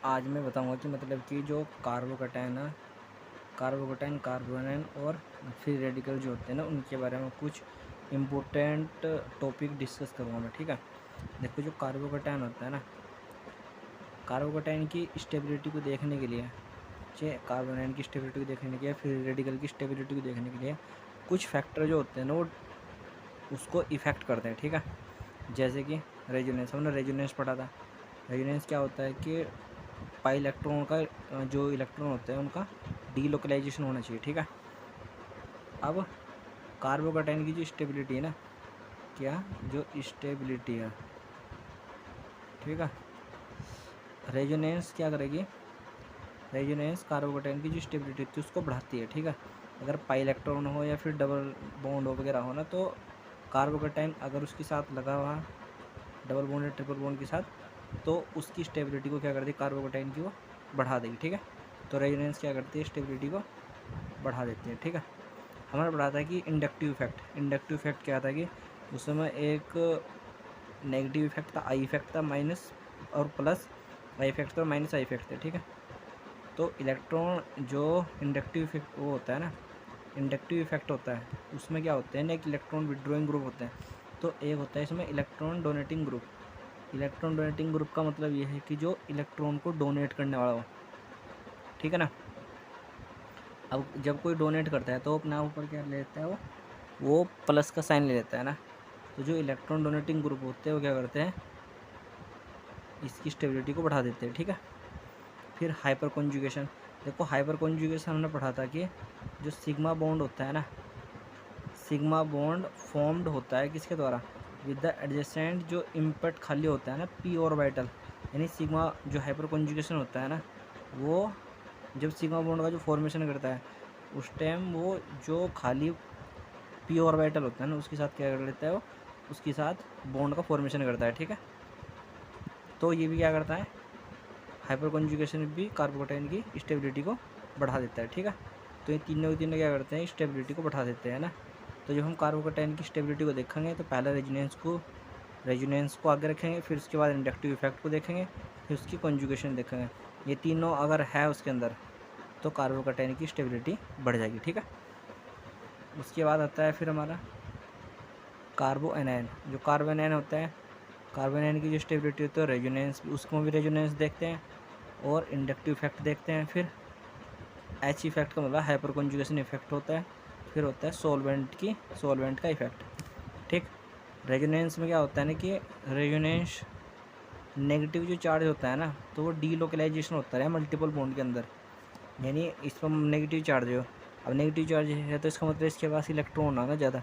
आज मैं बताऊंगा कि मतलब कि जो कार्बोकैटायन है, कार्बोनेन और फ्री रेडिकल जो होते हैं ना, उनके बारे में कुछ इम्पोर्टेंट टॉपिक डिस्कस करूँगा मैं। ठीक है, देखो जो कार्बोकैटायन होता है ना, कार्बोकैटायन की स्टेबिलिटी को देखने के लिए, चाहे कार्बोनेन की स्टेबिलिटी को देखने के लिए, फ्री रेडिकल की स्टेबिलिटी को देखने के लिए कुछ फैक्टर जो होते हैं ना वो उसको इफ़ेक्ट करते हैं। ठीक है, जैसे कि रेजोनेंस, हमने रेजोनेंस पढ़ा था। रेजोनेंस क्या होता है कि पाई इलेक्ट्रॉन का जो इलेक्ट्रॉन होते हैं उनका डीलोकलाइजेशन होना चाहिए। ठीक है, अब कार्बोकैटायन की जो स्टेबिलिटी है ना, क्या जो स्टेबिलिटी है, ठीक है, रेजोनेंस क्या करेगी, रेजोनेंस कार्बोकैटायन की जो स्टेबिलिटी होती है उसको बढ़ाती है। ठीक है, अगर पाई इलेक्ट्रॉन हो या फिर डबल बॉन्ड हो वगैरह हो ना, तो कार्बोकैटायन अगर उसके साथ लगा हुआ डबल बॉन्ड या ट्रिपल बॉन्ड के साथ, तो उसकी स्टेबिलिटी को क्या करती है, कार्बोकैटायन की वो बढ़ा देगी। ठीक है, तो रेजोनेंस क्या करती है, स्टेबिलिटी को बढ़ा देती है। ठीक है, हमारा पढ़ा था कि इंडक्टिव इफेक्ट, इंडक्टिव इफेक्ट क्या था कि उस समय एक नेगेटिव इफेक्ट था, आई इफेक्ट था, माइनस और प्लस आई इफेक्ट था, माइनस आई इफेक्ट था। ठीक है, तो इलेक्ट्रॉन जो इंडक्टिव इफेक्ट वो होता है ना, इंडक्टिव इफेक्ट होता है, उसमें क्या होते हैं ना, एक इलेक्ट्रॉन विड्रॉइंग ग्रुप होते हैं, तो एक होता है इसमें electron donating group. Electron donating group का मतलब ये है कि जो इलेक्ट्रॉन को डोनेट करने वाला हो। ठीक है ना, अब जब कोई डोनेट करता है तो अपना ऊपर क्या ले लेता है, वो प्लस का साइन ले लेता है ना, तो जो इलेक्ट्रॉन डोनेटिंग ग्रुप होते हैं वो क्या करते हैं, इसकी स्टेबिलिटी को बढ़ा देते हैं। ठीक है, फिर हाइपर कॉन्जुगेशन, देखो हाइपर कॉन्जुगेशन हमने पढ़ा था कि जो सिग्मा बॉन्ड होता है ना, सिग्मा बॉन्ड फॉर्म्ड होता है किसके द्वारा, विद द एडजेसेंट जो इम्पैक्ट खाली होता है ना, पी ऑर्बिटल, यानी सिग्मा जो हाइपर कॉन्जुगेशन होता है ना, वो जब सिग्मा बॉन्ड का जो फॉर्मेशन करता है उस टाइम वो जो खाली पी ऑर्बिटल होता है ना उसके साथ क्या कर लेता है, वो उसके साथ बॉन्ड का फॉर्मेशन करता है। ठीक है, तो ये भी क्या करता है, हाइपर कॉन्जुगेशन भी कार्बोकैटायन की स्टेबिलिटी को बढ़ा देता है। ठीक है, तो ये तीनों क्या करते हैं, स्टेबिलिटी को बढ़ा देते हैं ना। तो जब हम कार्बोकैटायन की स्टेबिलिटी को देखेंगे तो पहले रेजोनेंस को आगे रखेंगे, फिर उसके बाद इंडक्टिव इफेक्ट को देखेंगे, फिर उसकी कॉन्जुगेशन देखेंगे। ये तीनों अगर है उसके अंदर तो कार्बोकैटायन की स्टेबिलिटी बढ़ जाएगी। ठीक है, उसके बाद आता है फिर हमारा कार्बोएनायन। जो कार्बोएनायन होता है, कार्बोएनायन की जो स्टेबिलिटी होती है रेजोनेंस, उसको भी रेजोनेंस देखते हैं और इंडक्टिव इफेक्ट देखते हैं। फिर एच इफेक्ट का मतलब हाइपर कॉन्जुगेशन इफेक्ट होता है। फिर होता है सॉल्वेंट का इफेक्ट। ठीक, रेजोनेंस में क्या होता है ना कि रेजोनेंस नेगेटिव जो चार्ज होता है ना, तो वो डीलोकलाइजेशन होता है मल्टीपल बॉन्ड के अंदर, यानी इस पर नेगेटिव चार्ज हो, अब नेगेटिव चार्ज है तो इसका मतलब इसके पास इलेक्ट्रॉन होगा ना ज़्यादा,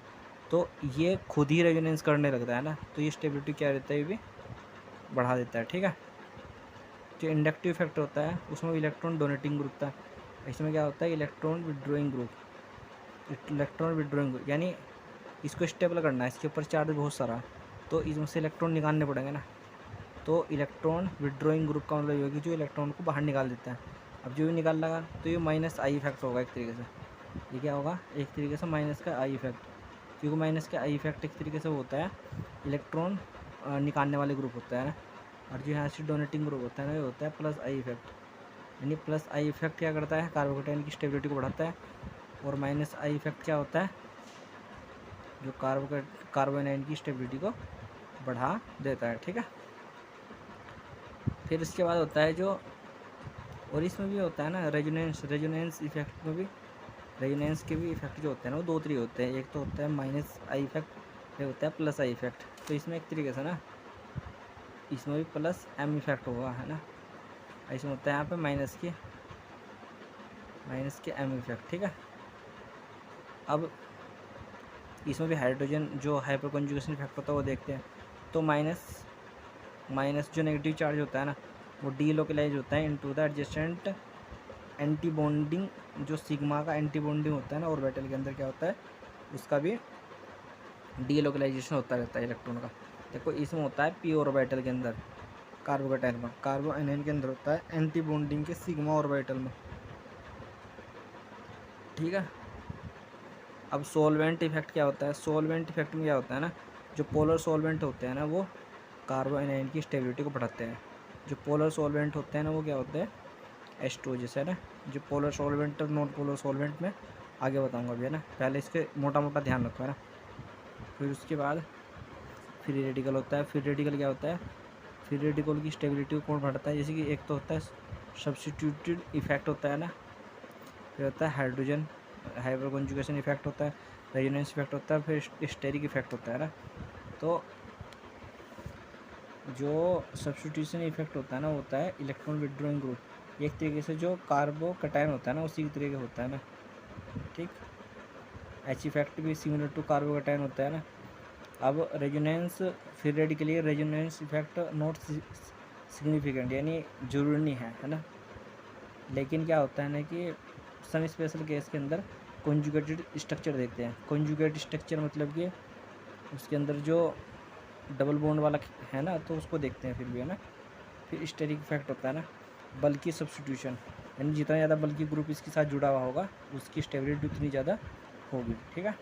तो ये खुद ही रेजोनेंस करने लगता है ना, तो ये स्टेबिलिटी क्या रहता है, ये भी बढ़ा देता है। ठीक है, जो इंडक्टिव इफेक्ट होता है उसमें इलेक्ट्रॉन डोनेटिंग ग्रुप था, इसमें क्या होता है, इलेक्ट्रॉन विड्रॉइंग ग्रुप, यानी इसको स्टेबल करना है, इसके ऊपर चार्ज बहुत सारा, तो इसमें से इलेक्ट्रॉन निकालने पड़ेंगे ना, तो इलेक्ट्रॉन विड्रॉइंग ग्रुप का मतलब ये होगी जो इलेक्ट्रॉन को बाहर निकाल देता है। अब जो भी निकाल लगा तो ये माइनस आई इफेक्ट होगा एक तरीके से, ये क्या होगा, एक तरीके से माइनस का आई इफेक्ट, क्योंकि माइनस का आई इफेक्ट एक तरीके से होता है इलेक्ट्रॉन निकालने वाले ग्रुप होता है ना, और जो यहाँ से डोनेटिंग ग्रुप होता है ना ये होता है प्लस आई इफेक्ट, यानी प्लस आई इफेक्ट क्या करता है, कार्बोकैटायन की स्टेबिलिटी को बढ़ाता है, और माइनस आई इफेक्ट क्या होता है, जो कार्बोनाइन की स्टेबिलिटी को बढ़ा देता है। ठीक है, फिर इसके बाद होता है जो, और इसमें भी होता है ना रेजोनेंस इफेक्ट में भी, रेजोनेंस के भी इफेक्ट जो होते हैं ना वो दो तरीके होते हैं, एक तो होता है माइनस आई इफेक्ट, एक होता है प्लस आई इफेक्ट। तो इसमें एक तरीके से ना इसमें भी प्लस एम इफेक्ट होगा, है ना, इसमें होता है यहाँ पे माइनस के एम इफेक्ट। ठीक है, अब इसमें भी हाइड्रोजन जो हाइपर कॉन्जुगेशन इफेक्ट होता है वो देखते हैं, तो माइनस जो नेगेटिव चार्ज होता है ना वो डीलोकलाइज होता है into the adjacent anti bonding, जो सिग्मा का एंटी बॉन्डिंग होता है ना ऑर्बिटल के अंदर क्या होता है, उसका भी डीलोकलाइजेशन होता रहता है इलेक्ट्रॉन का। देखो इसमें होता है पी ऑर्बिटल के अंदर, कार्बोएनायन के अंदर होता है एंटी बॉन्डिंग के सिग्मा ऑर्बिटल में। ठीक है, अब सॉल्वेंट इफेक्ट क्या होता है, सॉल्वेंट इफेक्ट में क्या होता है ना, जो पोलर सॉल्वेंट होते हैं ना वो कार्बोएनायन की स्टेबिलिटी को बढ़ाते हैं। जो पोलर सॉल्वेंट होते हैं ना वो क्या होते हैं, H2O जैसे है ना। जो पोलर सॉल्वेंट और नॉन पोलर सॉल्वेंट में आगे बताऊंगा अभी है ना, पहले इसके मोटा मोटा ध्यान रखो है ना। फिर उसके बाद फ्री रेडिकल होता है। फ्री रेडिकल क्या होता है, फ्री रेडिकल की स्टेबिलिटी को कौन बढ़ाता है, जैसे कि एक तो होता है सब्स्टिट्यूटेड इफेक्ट होता है ना, फिर होता है हाइड्रोजन हाइपर कॉन्जुगेशन इफेक्ट होता है, रेजोनेंस इफेक्ट होता है, फिर स्टेरिक इफेक्ट होता है ना। तो जो सब्स्टिट्यूशन इफेक्ट होता है ना, होता है इलेक्ट्रॉन विड्रॉइंग ग्रुप। एक तरीके से जो कार्बोकैटायन होता है ना उसी तरीके का होता है ना, ठीक। एच इफेक्ट भी सिमिलर टू कार्बोकैटायन होता है ना। अब रेजोनेंस फिर रेड के लिए रेजोनेंस इफेक्ट नॉट सिग्निफिकेंट, यानी जरूरी नहीं है ना। लेकिन क्या होता है ना कि सम स्पेशल केस के अंदर कॉन्जुगेटेड स्ट्रक्चर देखते हैं। कॉन्जुगेट स्ट्रक्चर मतलब कि उसके अंदर जो डबल बॉन्ड वाला है ना, तो उसको देखते हैं फिर भी है ना। फिर स्टेरिक इफेक्ट होता है ना, बल्कि सब्स्टिट्यूशन, यानी जितना ज़्यादा बल्कि ग्रुप इसके साथ जुड़ा हुआ होगा उसकी स्टेबिलिटी उतनी ज़्यादा होगी, ठीक है।